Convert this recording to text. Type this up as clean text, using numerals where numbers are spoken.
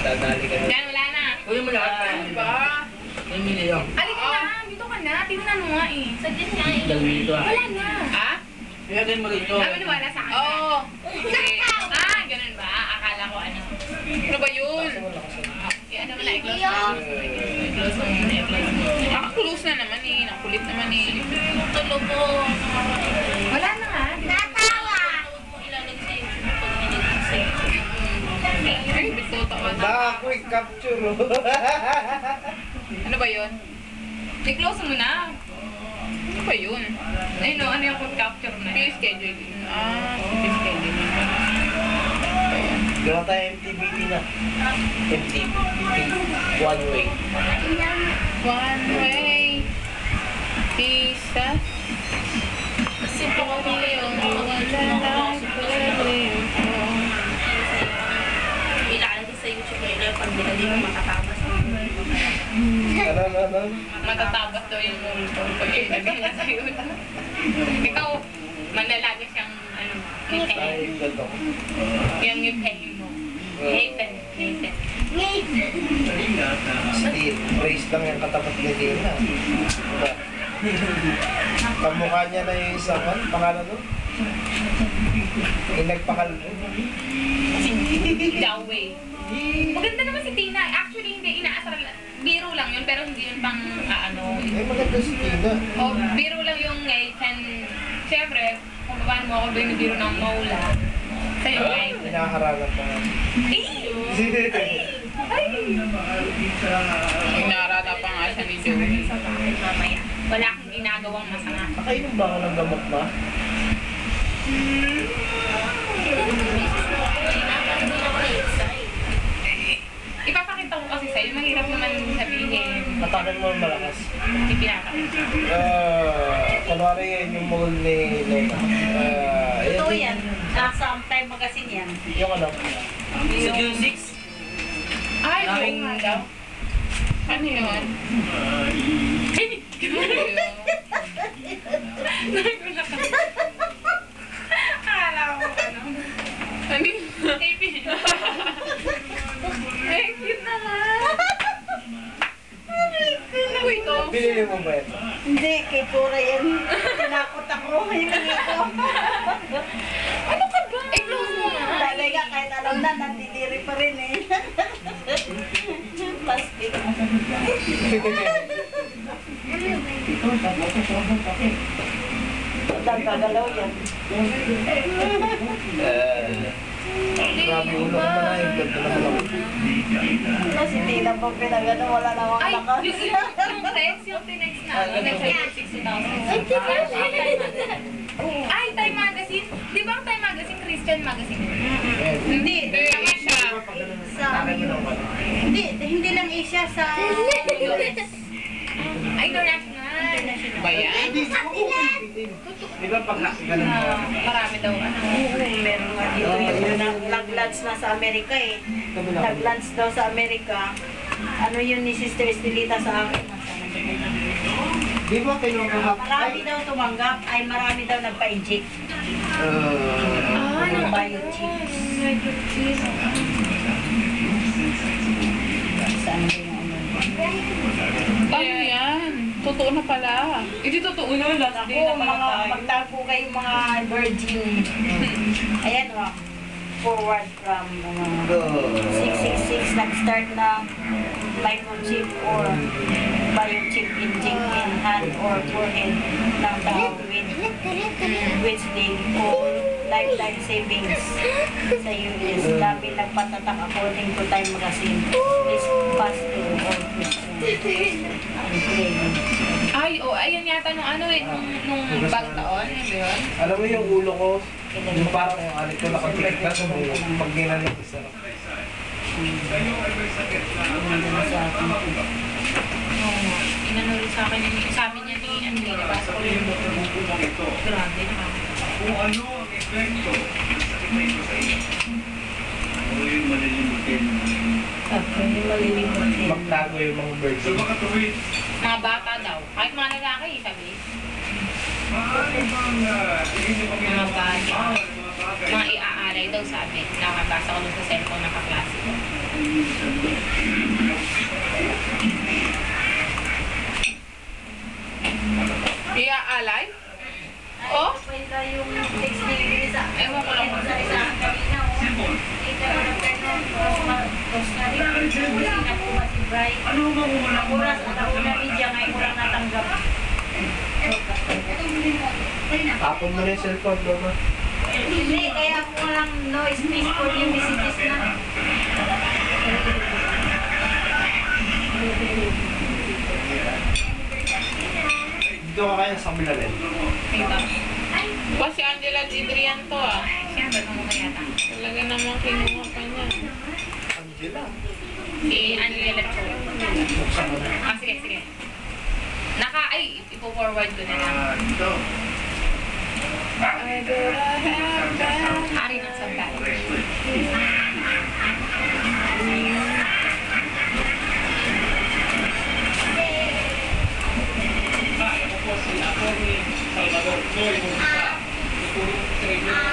Dadali ka na. Yan, wala na. Uy, mo lahat. Ano ba? May million. Halika na, dito ka na. Tingnan mo nga eh. Saglit nga eh. Dalawi ito ah. Wala na. Ha? Ilagay mo rito. Maniwala sa akin. Oo. Okay. Ah, ganun ba? Akala ko ano. Ano ba yun? Ano mo na, i-close mo. I-close mo muna, i-close mo. Naka-close na naman eh. Nakulit naman eh. Tulog ko. Wala na nga. Natawa! Ilalagay sa YouTube pag nilagay sa YouTube. Ay, bito tawa na. Quick capture. Ano ba yun? I-close mo na. Ano ba yun? Ay no, ano yung capture na? P-schedule. P-schedule. Gawa tayo MTBT na. MTBT. One way. One way. Pisa. Kasi po ako yung ilalagay sa YouTube na yun. Pag nilagay mo matatabas. Ano? Matatabas daw yung monitor pag ilagay na sa YouTube. Ikaw, manlalaga siyang ano, ngipin. Ay, gato. Yung ngipin mo. Ngipin. Steve, praise lang yung katapat ni Dina. Kamukha niya na yung isa man, pangalan nun? Yung nagpakal mo. Dawei. Maganda naman si Tina. Actually, hindi inaasar lang. Biro lang yun, pero hindi yun pang ano. Ay, maganda si Tina. O, biro lang yung ngipin. Siyempre, kung paano mo ako binibiro ng maula. Sa'yo, ngipin. Hinaharangan pa nga. Narata pa nga siya ni Joey. Mamaya. Wala akong ginagawang masama. Nakainom ba ako ng gamot ba? Ipapakita ko kasi sa'yo. Mahirap naman sabihin. Matagal mo malakas. Hindi pinapakita. Kunwari yan yung mold ni Lola. Ito yan. Nasa Time Magazine yan. Yung ano? Yung 6. Ay, oo nga daw. Ano yun? Akala ko ano. Ano yun? Taping. Ay, cute naman. Ano ba ito? Binili mo ba ito? Hindi, kay Pura yan. Tinakot ako. Hiningi ko. Ano ka ba? I-close mo nga. Talaga, kahit alam na, nandidiri pa rin eh. Plastic. Ang gagalaw yan. Grabe ulo ko na yung ganda naman ako. Kasi di na po pinagano, wala na akong Ay, lakas. yung tinex na. Next year, 60,000. Ay, Time Magazine. Di ba ang Time Magazine, Christian Magazine? Hindi, Hindi siya. hindi lang Asia sa Ay, international. Ba yan? Di ba pag ganun mo? Marami daw. Ano? meron nga dito yung nag-lunch na sa Amerika eh. Nag-lunch daw sa Amerika. Ano yun ni Sister Estelita sa akin? Di ba kayo kahapon? Marami daw tumanggap, ay marami daw nagpa-inject. Ng biochips. Saan ba yung ano? Ano yan? Totoo na pala. Hindi totoo na. Last day Ako, na pala tayo. magtago kayo mga virgin. Ayan o. Forward from 666 nag-start ng microchip or biochip inject in hand or forehead ng tao which they call lifetime savings sa US. Dami nagpatatak according to Time Magazine. This pastor or Christian. Ay, ayan yata nung ano eh, nung bagong taon. Ano ba yun? Alam mo yung ulo ko, yung parang yung alit ko nakapilikat sa buo, pag ginanong ko sa Inano rin sa akin, sa amin yan ni, ano eh, nabasa ko yung grabe naman. Kung ano ang epekto sa epekto sa iyo. Ano yung malilimutin? magtago yung mga birds. Sa mga tuwid, Mga bata daw. Kahit mga lalaki, sabi. maaari bang hindi mo Mga bata. mga bagay Mga iaalay daw sabi. Nakabasa ko dun sa cellphone ng kaklase ko. Iaalay? Oh? Pwede yung text ni Lisa. Ewan ko lang. Sa isang kanina, oh. Ito na ganun. Tapos na rin. Sinakuha si Bri. Ano ba kung wala Ang oras, alauna media ngayon ko lang natanggap. Tapon mo na yung cellphone, Loma. Hindi, kaya ako lang no space for yung messages na. Dito ka kaya sa kabila rin. Ba si Angela at Adrian to ah. Siya, ba't mo yata? Talaga naman kinuha pa niya. Angela. Si Angela Cho. Buksan mo na. Ah, sige, sige. Ipo-forward ko na lang. Ito. Hari ng sandal. Ako po si Salvador Joy. Ito yung